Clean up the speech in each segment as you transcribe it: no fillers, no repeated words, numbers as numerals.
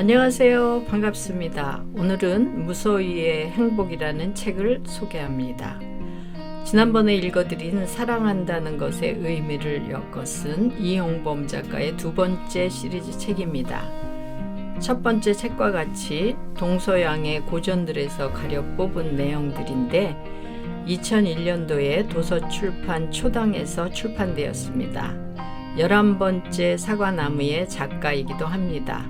안녕하세요. 반갑습니다. 오늘은 무소유의 행복이라는 책을 소개합니다. 지난번에 읽어드린 사랑한다는 것의 의미를 엮어쓴 이용범 작가의 두 번째 시리즈 책입니다. 첫 번째 책과 같이 동서양의 고전들에서 가려 뽑은 내용들인데 2001년도에 도서출판 초당에서 출판되었습니다. 11번째 사과나무의 작가이기도 합니다.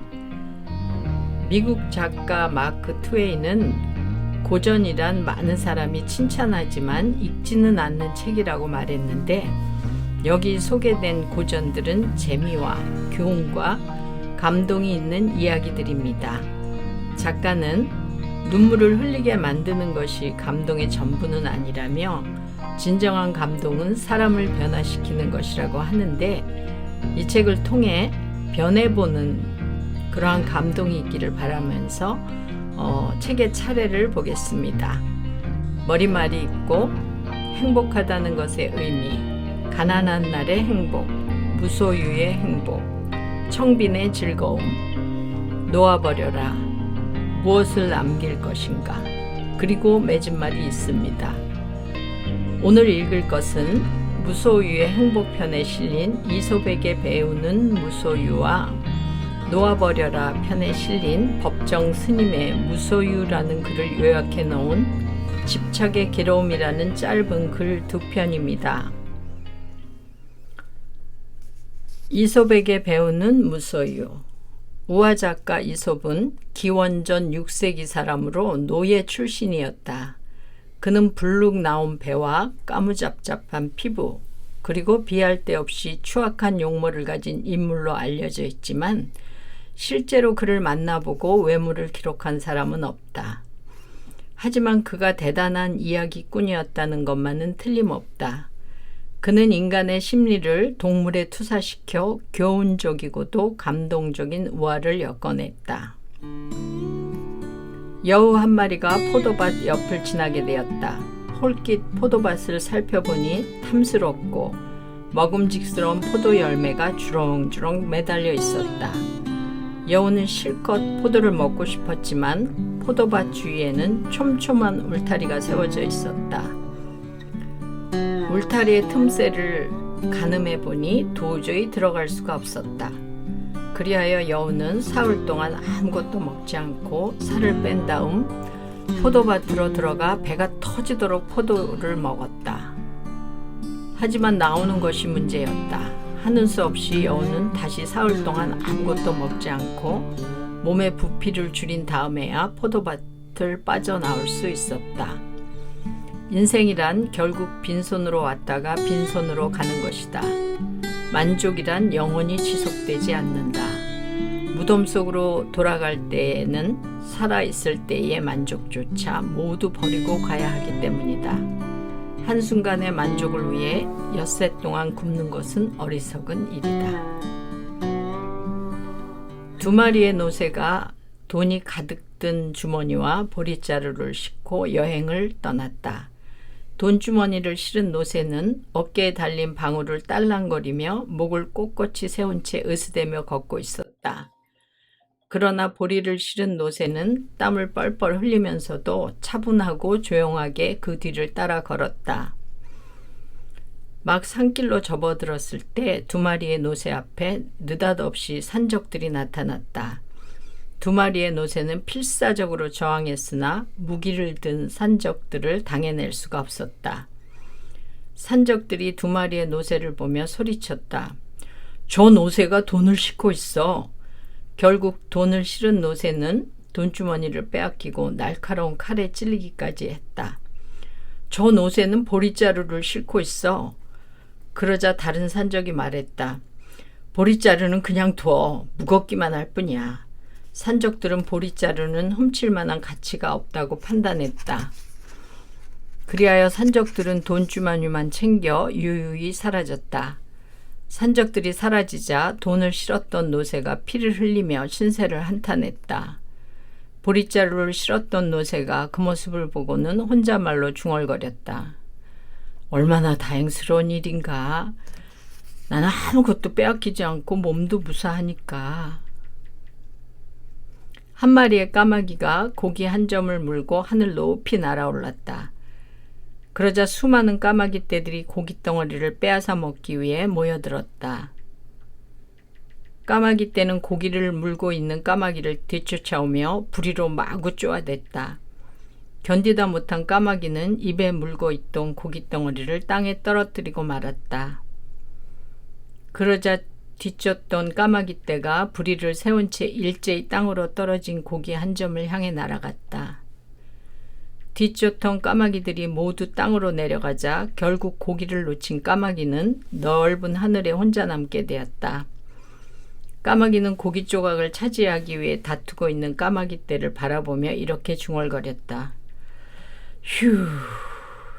미국 작가 마크 트웨인은 고전이란 많은 사람이 칭찬하지만 읽지는 않는 책이라고 말했는데, 여기 소개된 고전들은 재미와 교훈과 감동이 있는 이야기들입니다. 작가는 눈물을 흘리게 만드는 것이 감동의 전부는 아니라며, 진정한 감동은 사람을 변화시키는 것이라고 하는데, 이 책을 통해 변해보는 그러한 감동이 있기를 바라면서 책의 차례를 보겠습니다. 머리말이 있고 행복하다는 것의 의미, 가난한 날의 행복, 무소유의 행복, 청빈의 즐거움, 놓아버려라, 무엇을 남길 것인가, 그리고 맺은 말이 있습니다. 오늘 읽을 것은 무소유의 행복편에 실린 이솝에게 배우는 무소유와 놓아버려라 편에 실린 법정 스님의 무소유라는 글을 요약해 놓은 집착의 괴로움이라는 짧은 글 두 편입니다. 이솝에게 배우는 무소유. 우화 작가 이솝은 기원전 6세기 사람으로 노예 출신이었다. 그는 불룩 나온 배와 까무잡잡한 피부, 그리고 비할 데 없이 추악한 용모를 가진 인물로 알려져 있지만, 실제로 그를 만나보고 외모를 기록한 사람은 없다. 하지만 그가 대단한 이야기꾼이었다는 것만은 틀림없다. 그는 인간의 심리를 동물에 투사시켜 교훈적이고도 감동적인 우화를 엮어냈다. 여우 한 마리가 포도밭 옆을 지나게 되었다. 홀깃 포도밭을 살펴보니 탐스럽고 먹음직스러운 포도 열매가 주렁주렁 매달려 있었다. 여우는 실컷 포도를 먹고 싶었지만 포도밭 주위에는 촘촘한 울타리가 세워져 있었다. 울타리의 틈새를 가늠해 보니 도저히 들어갈 수가 없었다. 그리하여 여우는 사흘 동안 아무것도 먹지 않고 살을 뺀 다음 포도밭으로 들어가 배가 터지도록 포도를 먹었다. 하지만 나오는 것이 문제였다. 하는 수 없이 여우는 다시 사흘 동안 아무것도 먹지 않고 몸에 부피를 줄인 다음에야 포도밭을 빠져나올 수 있었다. 인생이란 결국 빈손으로 왔다가 빈손으로 가는 것이다. 만족이란 영원히 지속되지 않는다. 무덤 속으로 돌아갈 때에는 살아있을 때의 만족조차 모두 버리고 가야 하기 때문이다. 한순간의 만족을 위해 엿새 동안 굶는 것은 어리석은 일이다. 두 마리의 노새가 돈이 가득 든 주머니와 보릿자루를 싣고 여행을 떠났다. 돈주머니를 실은 노새는 어깨에 달린 방울을 딸랑거리며 목을 꼿꼿이 세운 채 으스대며 걷고 있었다. 그러나 보리를 실은 노새는 땀을 뻘뻘 흘리면서도 차분하고 조용하게 그 뒤를 따라 걸었다. 막 산길로 접어들었을 때 두 마리의 노새 앞에 느닷없이 산적들이 나타났다. 두 마리의 노새는 필사적으로 저항했으나 무기를 든 산적들을 당해낼 수가 없었다. 산적들이 두 마리의 노새를 보며 소리쳤다. 저 노새가 돈을 싣고 있어. 결국 돈을 실은 노새는 돈주머니를 빼앗기고 날카로운 칼에 찔리기까지 했다. 저 노새는 보릿자루를 싣고 있어. 그러자 다른 산적이 말했다. 보릿자루는 그냥 둬. 무겁기만 할 뿐이야. 산적들은 보릿자루는 훔칠 만한 가치가 없다고 판단했다. 그리하여 산적들은 돈주머니만 챙겨 유유히 사라졌다. 산적들이 사라지자 돈을 실었던 노새가 피를 흘리며 신세를 한탄했다. 보릿자루를 실었던 노새가 그 모습을 보고는 혼자말로 중얼거렸다. 얼마나 다행스러운 일인가. 나는 아무것도 빼앗기지 않고 몸도 무사하니까. 한 마리의 까마귀가 고기 한 점을 물고 하늘 높이 날아올랐다. 그러자 수많은 까마귀 떼들이 고기 덩어리를 빼앗아 먹기 위해 모여들었다. 까마귀 떼는 고기를 물고 있는 까마귀를 뒤쫓아오며 부리로 마구 쪼아댔다. 견디다 못한 까마귀는 입에 물고 있던 고기 덩어리를 땅에 떨어뜨리고 말았다. 그러자 뒤쫓던 까마귀 떼가 부리를 세운 채 일제히 땅으로 떨어진 고기 한 점을 향해 날아갔다. 뒤쫓던 까마귀들이 모두 땅으로 내려가자 결국 고기를 놓친 까마귀는 넓은 하늘에 혼자 남게 되었다. 까마귀는 고기 조각을 차지하기 위해 다투고 있는 까마귀 떼를 바라보며 이렇게 중얼거렸다. 휴,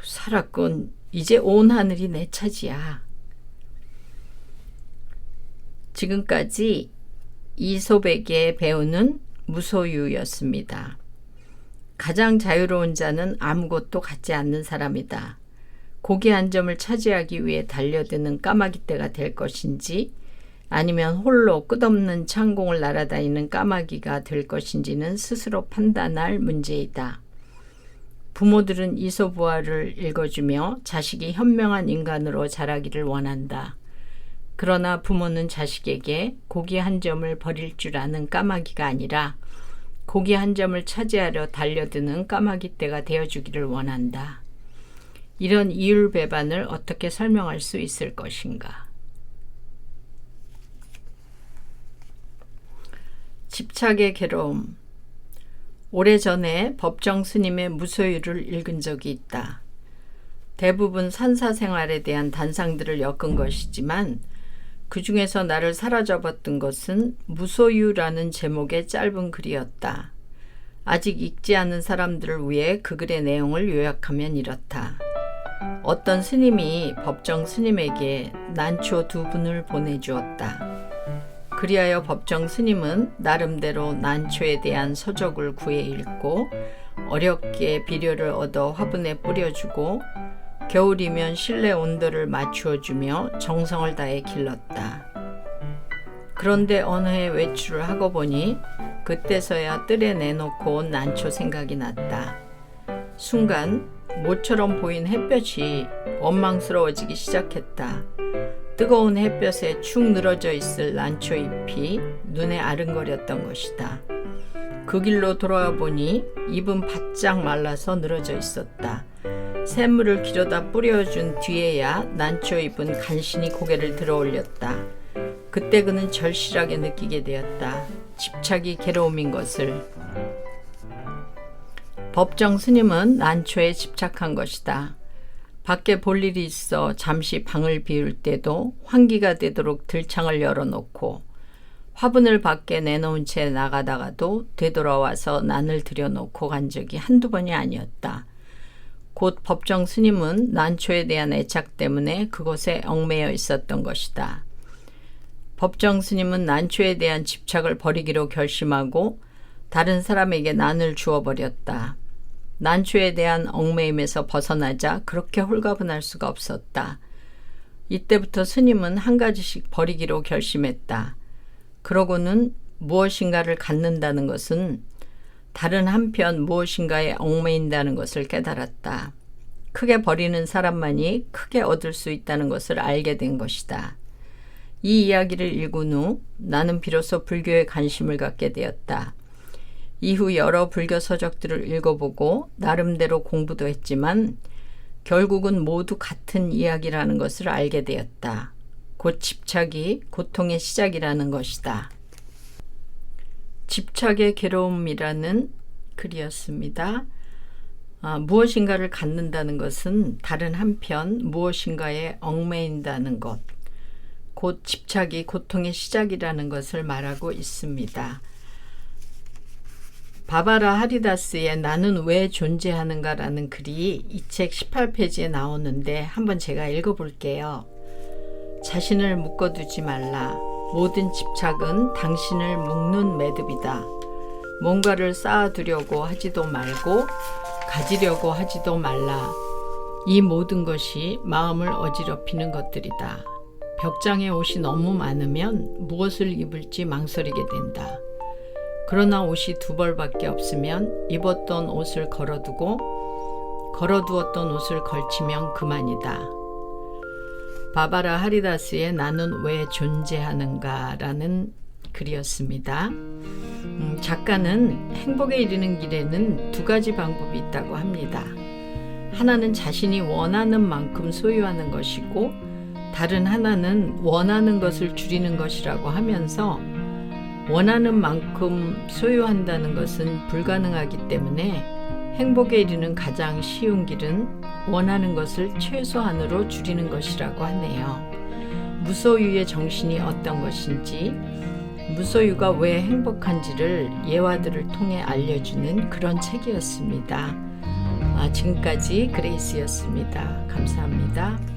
살았군. 이제 온 하늘이 내 차지야. 지금까지 이솝에게 배우는 무소유였습니다. 가장 자유로운 자는 아무것도 갖지 않는 사람이다. 고기 한 점을 차지하기 위해 달려드는 까마귀 떼가 될 것인지 아니면 홀로 끝없는 창공을 날아다니는 까마귀가 될 것인지는 스스로 판단할 문제이다. 부모들은 이솝우화를 읽어주며 자식이 현명한 인간으로 자라기를 원한다. 그러나 부모는 자식에게 고기 한 점을 버릴 줄 아는 까마귀가 아니라 고기 한 점을 차지하려 달려드는 까마귀 떼가 되어주기를 원한다. 이런 이율배반을 어떻게 설명할 수 있을 것인가? 집착의 괴로움. 오래전에 법정 스님의 무소유를 읽은 적이 있다. 대부분 산사 생활에 대한 단상들을 엮은 것이지만 그 중에서 나를 사로잡았던 것은 무소유라는 제목의 짧은 글이었다. 아직 읽지 않은 사람들을 위해 그 글의 내용을 요약하면 이렇다. 어떤 스님이 법정 스님에게 난초 2분을 보내주었다. 그리하여 법정 스님은 나름대로 난초에 대한 서적을 구해 읽고 어렵게 비료를 얻어 화분에 뿌려주고 겨울이면 실내 온도를 맞추어주며 정성을 다해 길렀다. 그런데 어느 해 외출을 하고 보니 그때서야 뜰에 내놓고 온 난초 생각이 났다. 순간 모처럼 보인 햇볕이 원망스러워지기 시작했다. 뜨거운 햇볕에 축 늘어져 있을 난초 잎이 눈에 아른거렸던 것이다. 그 길로 돌아와 보니 잎은 바짝 말라서 늘어져 있었다. 샘물을 길어다 뿌려준 뒤에야 난초 잎은 간신히 고개를 들어 올렸다. 그때 그는 절실하게 느끼게 되었다. 집착이 괴로움인 것을. 법정 스님은 난초에 집착한 것이다. 밖에 볼 일이 있어 잠시 방을 비울 때도 환기가 되도록 들창을 열어놓고 화분을 밖에 내놓은 채 나가다가도 되돌아와서 난을 들여놓고 간 적이 한두 번이 아니었다. 곧 법정 스님은 난초에 대한 애착 때문에 그곳에 얽매여 있었던 것이다. 법정 스님은 난초에 대한 집착을 버리기로 결심하고 다른 사람에게 난을 주어버렸다. 난초에 대한 얽매임에서 벗어나자 그렇게 홀가분할 수가 없었다. 이때부터 스님은 한 가지씩 버리기로 결심했다. 그러고는 무엇인가를 갖는다는 것은 다른 한편 무엇인가에 얽매인다는 것을 깨달았다. 크게 버리는 사람만이 크게 얻을 수 있다는 것을 알게 된 것이다. 이 이야기를 읽은 후 나는 비로소 불교에 관심을 갖게 되었다. 이후 여러 불교 서적들을 읽어보고 나름대로 공부도 했지만 결국은 모두 같은 이야기라는 것을 알게 되었다. 곧 집착이 고통의 시작이라는 것이다. 집착의 괴로움이라는 글이었습니다. 무엇인가를 갖는다는 것은 다른 한편 무엇인가에 얽매인다는 것, 곧 집착이 고통의 시작이라는 것을 말하고 있습니다. 바바라 하리다스의 나는 왜 존재하는가라는 글이 이 책 18페이지에 나오는데 한번 제가 읽어볼게요. 자신을 묶어두지 말라. 모든 집착은 당신을 묶는 매듭이다. 뭔가를 쌓아두려고 하지도 말고 가지려고 하지도 말라. 이 모든 것이 마음을 어지럽히는 것들이다. 벽장에 옷이 너무 많으면 무엇을 입을지 망설이게 된다. 그러나 옷이 두 벌밖에 없으면 입었던 옷을 걸어두고 걸어두었던 옷을 걸치면 그만이다. 바바라 하리다스의 나는 왜 존재하는가라는 글이었습니다. 작가는 행복에 이르는 길에는 두 가지 방법이 있다고 합니다. 하나는 자신이 원하는 만큼 소유하는 것이고 다른 하나는 원하는 것을 줄이는 것이라고 하면서 원하는 만큼 소유한다는 것은 불가능하기 때문에 행복에 이르는 가장 쉬운 길은 원하는 것을 최소한으로 줄이는 것이라고 하네요. 무소유의 정신이 어떤 것인지, 무소유가 왜 행복한지를 예화들을 통해 알려주는 그런 책이었습니다. 지금까지 그레이스였습니다. 감사합니다.